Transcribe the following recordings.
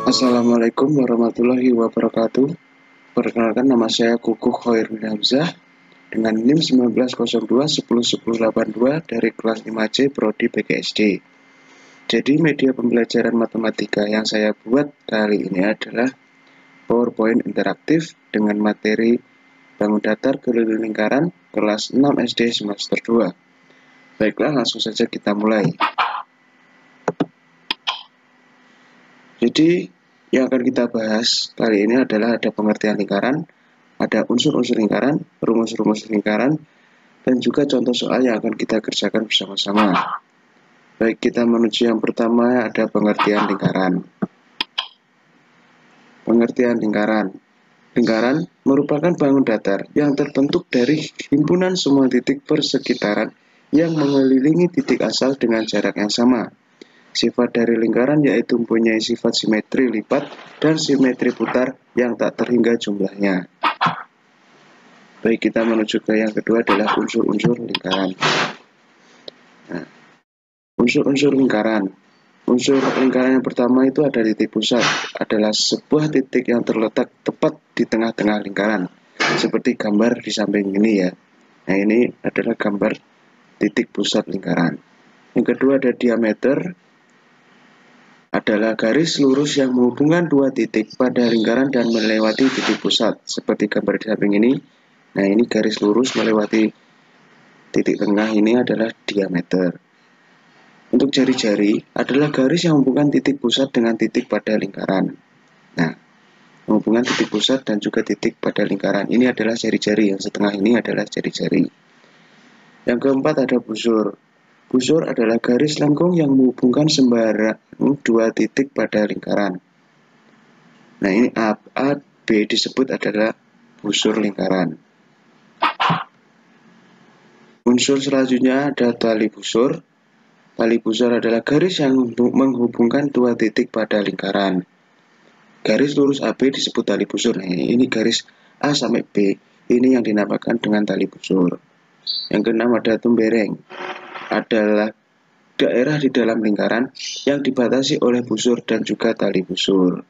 Assalamualaikum warahmatullahi wabarakatuh. Perkenalkan, nama saya Kukuh Khairul Hamzah dengan NIM 1902 dari kelas 5C Prodi PGSD. Jadi media pembelajaran matematika yang saya buat kali ini adalah PowerPoint interaktif dengan materi bangun datar keliling lingkaran kelas 6 SD semester 2. Baiklah, langsung saja kita mulai. Jadi yang akan kita bahas kali ini adalah ada pengertian lingkaran, ada unsur-unsur lingkaran, rumus-rumus lingkaran, dan juga contoh soal yang akan kita kerjakan bersama-sama. Baik, kita menuju yang pertama, ada pengertian lingkaran. Pengertian lingkaran. Lingkaran merupakan bangun datar yang terbentuk dari himpunan semua titik persekitaran yang mengelilingi titik asal dengan jarak yang sama. Sifat dari lingkaran yaitu mempunyai sifat simetri lipat dan simetri putar yang tak terhingga jumlahnya. Baik, kita menuju ke yang kedua adalah unsur-unsur lingkaran. Nah, unsur-unsur lingkaran. Unsur lingkaran yang pertama itu ada titik pusat, adalah sebuah titik yang terletak tepat di tengah-tengah lingkaran. Seperti gambar di samping ini ya. Nah, ini adalah gambar titik pusat lingkaran. Yang kedua ada diameter, adalah garis lurus yang menghubungkan dua titik pada lingkaran dan melewati titik pusat. Seperti gambar di samping ini. Nah, ini garis lurus melewati titik tengah, ini adalah diameter. Untuk jari-jari adalah garis yang menghubungkan titik pusat dengan titik pada lingkaran. Nah, menghubungkan titik pusat dan juga titik pada lingkaran. Ini adalah jari-jari, yang setengah ini adalah jari-jari. Yang keempat ada busur. Busur adalah garis lengkung yang menghubungkan sembarang dua titik pada lingkaran. Nah, ini A, B disebut adalah busur lingkaran. Unsur selanjutnya ada tali busur. Tali busur adalah garis yang menghubungkan dua titik pada lingkaran. Garis lurus AB disebut tali busur. Nah, ini garis A sampai B. Ini yang dinamakan dengan tali busur. Yang keenam ada tumbereng. Adalah daerah di dalam lingkaran yang dibatasi oleh busur dan juga tali busur.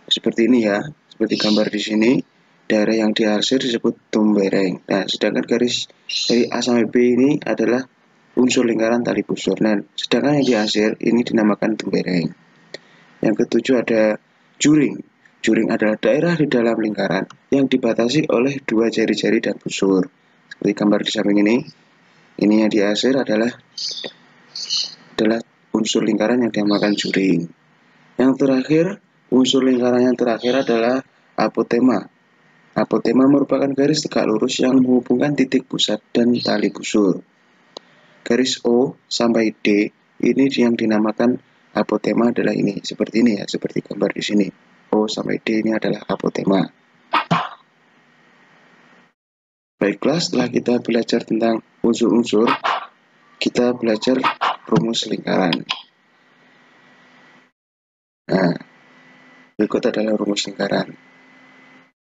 Seperti ini ya, seperti gambar di sini, daerah yang diarsir disebut tumbereng. Nah, sedangkan garis dari A sampai B ini adalah unsur lingkaran tali busur. Nah, sedangkan yang diarsir ini dinamakan tumbereng. Yang ketujuh ada juring. Juring adalah daerah di dalam lingkaran yang dibatasi oleh dua jari-jari dan busur. Seperti gambar di samping ini. Ini yang diarsir adalah unsur lingkaran yang dinamakan juring. Yang terakhir, unsur lingkaran yang terakhir adalah apotema. Apotema merupakan garis tegak lurus yang menghubungkan titik pusat dan tali busur. Garis O sampai D ini yang dinamakan apotema adalah ini, seperti ini ya, seperti gambar di sini. O sampai D ini adalah apotema. Baiklah, setelah kita belajar tentang unsur-unsur, kita belajar rumus lingkaran. Nah, berikut adalah rumus lingkaran.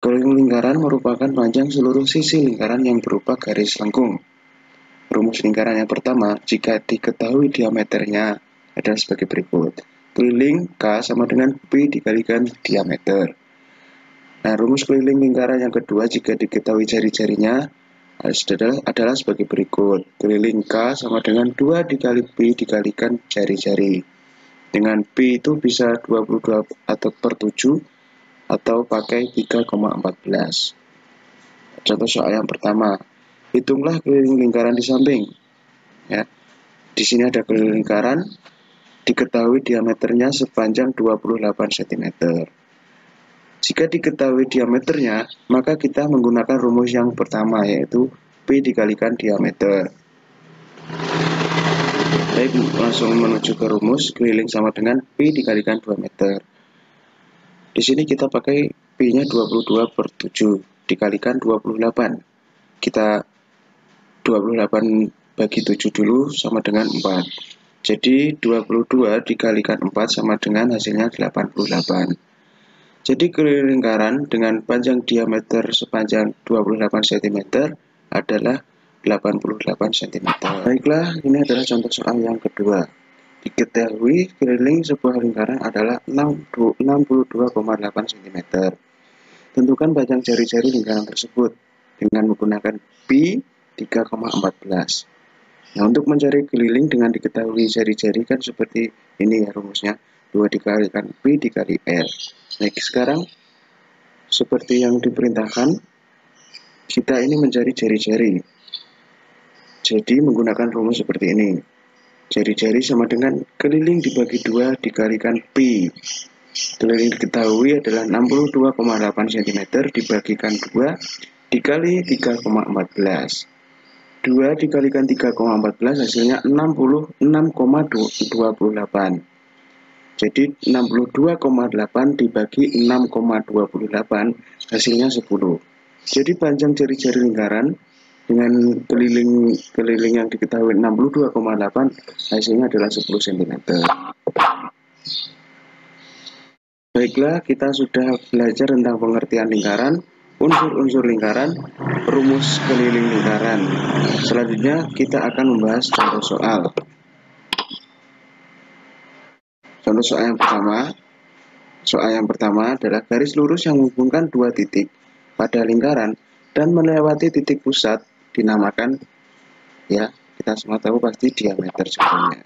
Keliling lingkaran merupakan panjang seluruh sisi lingkaran yang berupa garis lengkung. Rumus lingkaran yang pertama, jika diketahui diameternya, adalah sebagai berikut. Keliling K sama dengan P dikalikan diameter. Nah, rumus keliling lingkaran yang kedua, jika diketahui jari-jarinya, adalah sebagai berikut. Keliling K sama dengan 2 dikali P dikalikan jari-jari. Dengan P itu bisa 22 atau per 7 atau pakai 3,14. Contoh soal yang pertama, hitunglah keliling lingkaran di samping. Ya, di sini ada keliling lingkaran, diketahui diameternya sepanjang 28 cm. Jika diketahui diameternya, maka kita menggunakan rumus yang pertama, yaitu P dikalikan diameter. Baik, langsung menuju ke rumus. Keliling sama dengan P dikalikan 2 meter. Di sini kita pakai P-nya 22 per 7 dikalikan 28. Kita 28 bagi 7 dulu sama dengan 4. Jadi 22 dikalikan 4 sama dengan hasilnya 88. Jadi keliling lingkaran dengan panjang diameter sepanjang 28 cm adalah 88 cm. Baiklah, ini adalah contoh soal yang kedua. Diketahui keliling sebuah lingkaran adalah 62,8 cm. Tentukan panjang jari-jari lingkaran tersebut dengan menggunakan pi 3,14. Nah, untuk mencari keliling dengan diketahui jari-jari kan seperti ini ya rumusnya. 2 dikalikan pi dikali r. Nah, sekarang seperti yang diperintahkan, kita ini mencari jari-jari. Jadi menggunakan rumus seperti ini. Jari-jari sama dengan keliling dibagi 2 dikalikan pi. Keliling diketahui adalah 62,8 cm dibagikan 2 dikali 3,14. 2 dikalikan 3,14 hasilnya 66,28. Jadi 62,8 dibagi 6,28 hasilnya 10. Jadi panjang jari-jari lingkaran dengan keliling yang diketahui 62,8 hasilnya adalah 10 cm. Baiklah, kita sudah belajar tentang pengertian lingkaran, unsur-unsur lingkaran, rumus keliling lingkaran. Selanjutnya kita akan membahas contoh soal. Contoh soal yang pertama adalah garis lurus yang menghubungkan dua titik pada lingkaran dan melewati titik pusat dinamakan, ya kita semua tahu pasti diameter sebetulnya.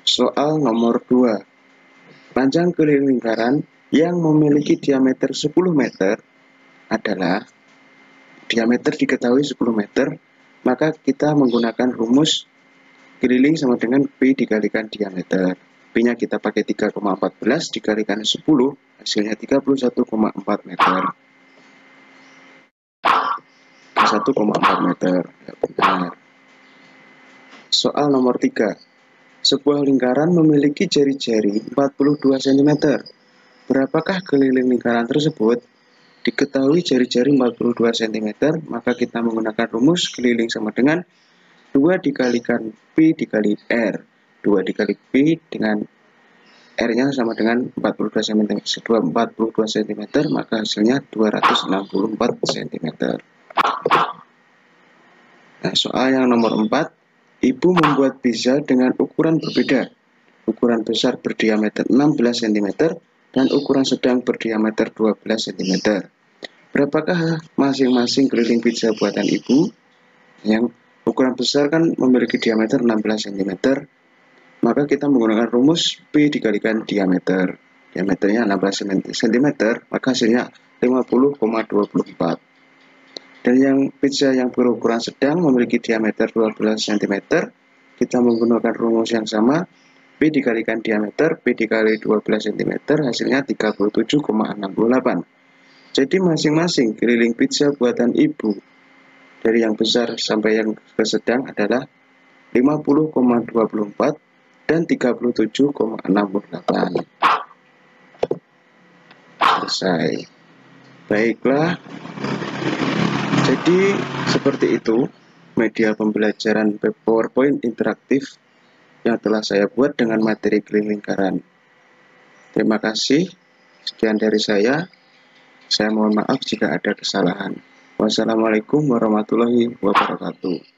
Soal nomor 2. Panjang keliling lingkaran yang memiliki diameter 10 meter adalah, diameter diketahui 10 meter, maka kita menggunakan rumus keliling sama dengan P dikalikan diameter. P-nya kita pakai 3,14 dikalikan 10, hasilnya 31,4 meter. 1,4 meter. Ya, benar. Soal nomor 3. Sebuah lingkaran memiliki jari-jari 42 cm. Berapakah keliling lingkaran tersebut? Diketahui jari-jari 42 cm, maka kita menggunakan rumus keliling sama dengan 2 dikalikan pi dikali r. 2 dikali pi dengan r-nya sama dengan 42 cm. 42 cm, maka hasilnya 264 cm. Nah, soal yang nomor 4. Ibu membuat pizza dengan ukuran berbeda. Ukuran besar berdiameter 16 cm dan ukuran sedang berdiameter 12 cm. Berapakah masing-masing keliling pizza buatan ibu? Yang ukuran besar kan memiliki diameter 16 cm, maka kita menggunakan rumus P dikalikan diameter. Diameternya 16 cm, maka hasilnya 50,24. Dan yang pizza yang berukuran sedang memiliki diameter 12 cm, kita menggunakan rumus yang sama, P dikalikan diameter, P dikali 12 cm, hasilnya 37,68. Jadi masing-masing keliling pizza buatan ibu dari yang besar sampai yang ke sedang adalah 50,24 dan 37,68. Selesai. Baiklah. Jadi seperti itu media pembelajaran PowerPoint interaktif yang telah saya buat dengan materi keliling lingkaran. Terima kasih. Sekian dari saya. Saya mohon maaf jika ada kesalahan. Wassalamualaikum warahmatullahi wabarakatuh.